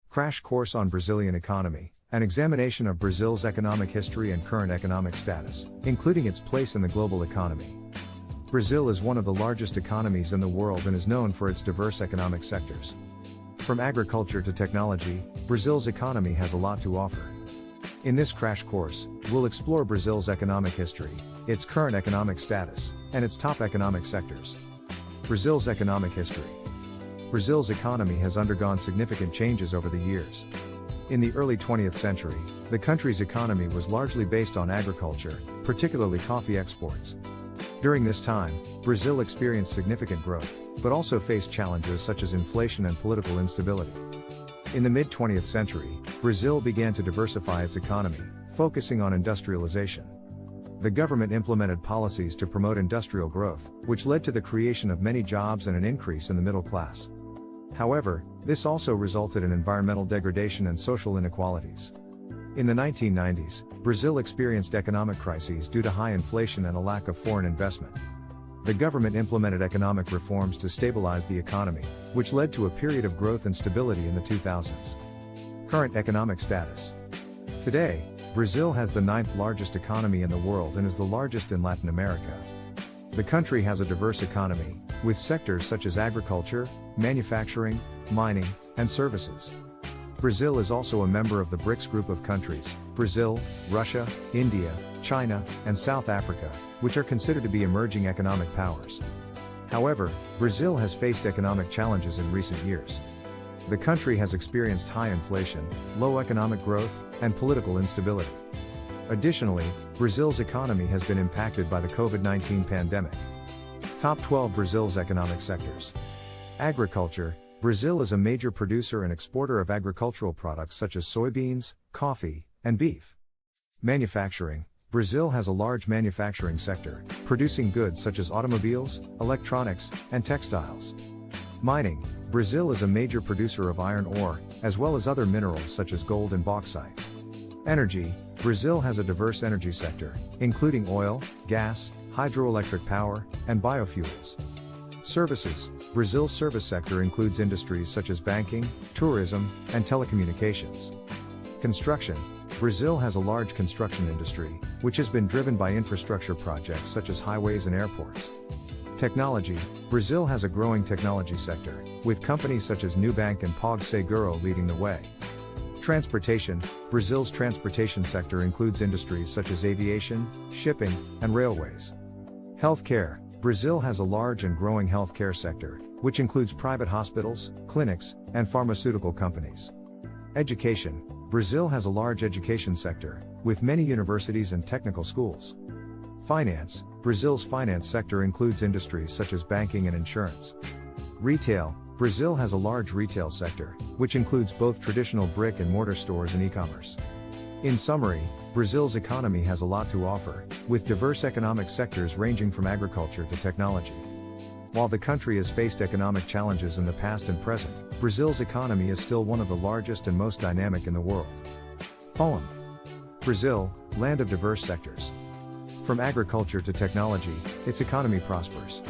Crash course on Brazilian economy, an examination of Brazil's economic history and current economic status, including its place in the global economy. Brazil is one of the largest economies in the world and is known for its diverse economic sectors. From agriculture to technology, Brazil's economy has a lot to offer. In this crash course, we'll explore Brazil's economic history, its current economic status, and its top economic sectors. Brazil's economic history. Brazil's economy has undergone significant changes over the years. In the early 20th century, the country's economy was largely based on agriculture, particularly coffee exports. During this time, Brazil experienced significant growth, but also faced challenges such as inflation and political instability. In the mid-20th century, Brazil began to diversify its economy, focusing on industrialization. The government implemented policies to promote industrial growth, which led to the creation of many jobs and an increase in the middle class. However, this also resulted in environmental degradation and social inequalities. In the 1990s, Brazil experienced economic crises due to high inflation and a lack of foreign investment. The government implemented economic reforms to stabilize the economy, which led to a period of growth and stability in the 2000s. Current economic status. Today, Brazil has the 9th largest economy in the world and is the largest in Latin America. The country has a diverse economy, with sectors such as agriculture, manufacturing, mining, and services. Brazil is also a member of the BRICS group of countries, Brazil, Russia, India, China, and South Africa, which are considered to be emerging economic powers. However, Brazil has faced economic challenges in recent years. The country has experienced high inflation, low economic growth, and political instability. Additionally, Brazil's economy has been impacted by the COVID-19 pandemic. Top 12 Brazil's economic sectors. Agriculture. Brazil is a major producer and exporter of agricultural products such as soybeans, coffee, and beef. Manufacturing. Brazil has a large manufacturing sector, producing goods such as automobiles, electronics, and textiles. Mining. Brazil is a major producer of iron ore, as well as other minerals such as gold and bauxite. Energy. Brazil has a diverse energy sector, including oil, gas, hydroelectric power, and biofuels. Services. Brazil's service sector includes industries such as banking, tourism, and telecommunications. Construction. Brazil has a large construction industry, which has been driven by infrastructure projects such as highways and airports. Technology. Brazil has a growing technology sector, with companies such as Nubank and PagSeguro leading the way. Transportation. Brazil's transportation sector includes industries such as aviation, shipping, and railways. Healthcare. Brazil has a large and growing healthcare sector, which includes private hospitals, clinics, and pharmaceutical companies. Education. Brazil has a large education sector, with many universities and technical schools. Finance. Brazil's finance sector includes industries such as banking and insurance. Retail. Brazil has a large retail sector, which includes both traditional brick and mortar stores and e-commerce. In summary, Brazil's economy has a lot to offer, with diverse economic sectors ranging from agriculture to technology. While the country has faced economic challenges in the past and present, Brazil's economy is still one of the largest and most dynamic in the world. Poem. Brazil, land of diverse sectors. From agriculture to technology, its economy prospers.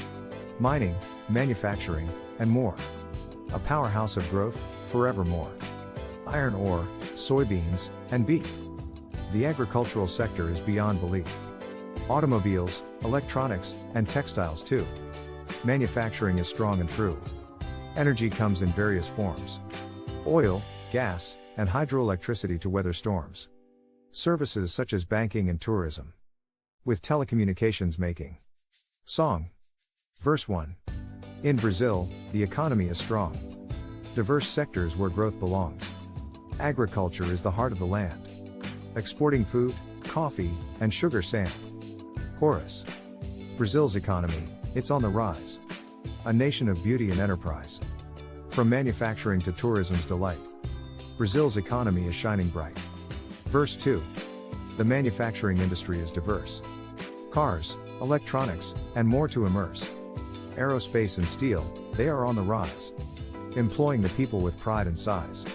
Mining, manufacturing, and more. A powerhouse of growth, forevermore. Iron ore, soybeans, and beef. The agricultural sector is beyond belief. Automobiles, electronics, and textiles too. Manufacturing is strong and true. Energy comes in various forms. Oil, gas, and hydroelectricity to weather storms. Services such as banking and tourism. With telecommunications making. Song. Verse 1. In Brazil, the economy is strong. Diverse sectors where growth belongs. Agriculture is the heart of the land. Exporting food, coffee, and sugar sand. Chorus. Brazil's economy, it's on the rise. A nation of beauty and enterprise. From manufacturing to tourism's delight. Brazil's economy is shining bright. Verse 2. The manufacturing industry is diverse. Cars, electronics, and more to immerse. Aerospace and steel, they are on the rise. Employing the people with pride and size.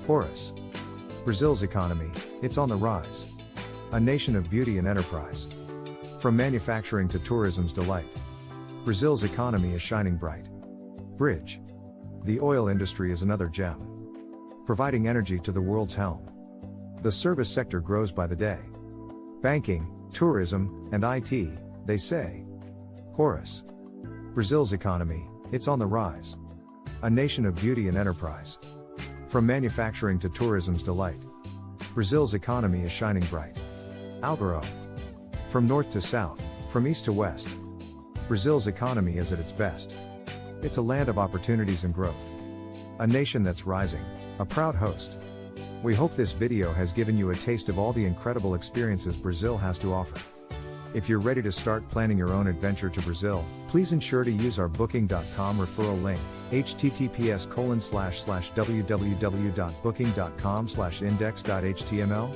Chorus. Brazil's economy, it's on the rise. A nation of beauty and enterprise. From manufacturing to tourism's delight. Brazil's economy is shining bright. Bridge. The oil industry is another gem. providing energy to the world's helm. The service sector grows by the day. Banking, tourism, and IT, they say. Chorus. Brazil's economy, it's on the rise. A nation of beauty and enterprise. From manufacturing to tourism's delight, Brazil's economy is shining bright. Alvaro. From north to south, from east to west, Brazil's economy is at its best. It's a land of opportunities and growth. A nation that's rising, a proud host. We hope this video has given you a taste of all the incredible experiences Brazil has to offer. If you're ready to start planning your own adventure to Brazil, please ensure to use our booking.com referral link, https://www.booking.com/index.html.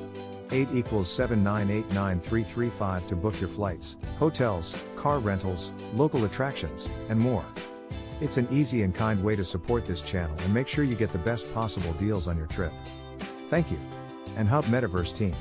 8 = 7989335 to book your flights, hotels, car rentals, local attractions, and more. It's an easy and kind way to support this channel and make sure you get the best possible deals on your trip. Thank you. And Hub Metaverse team.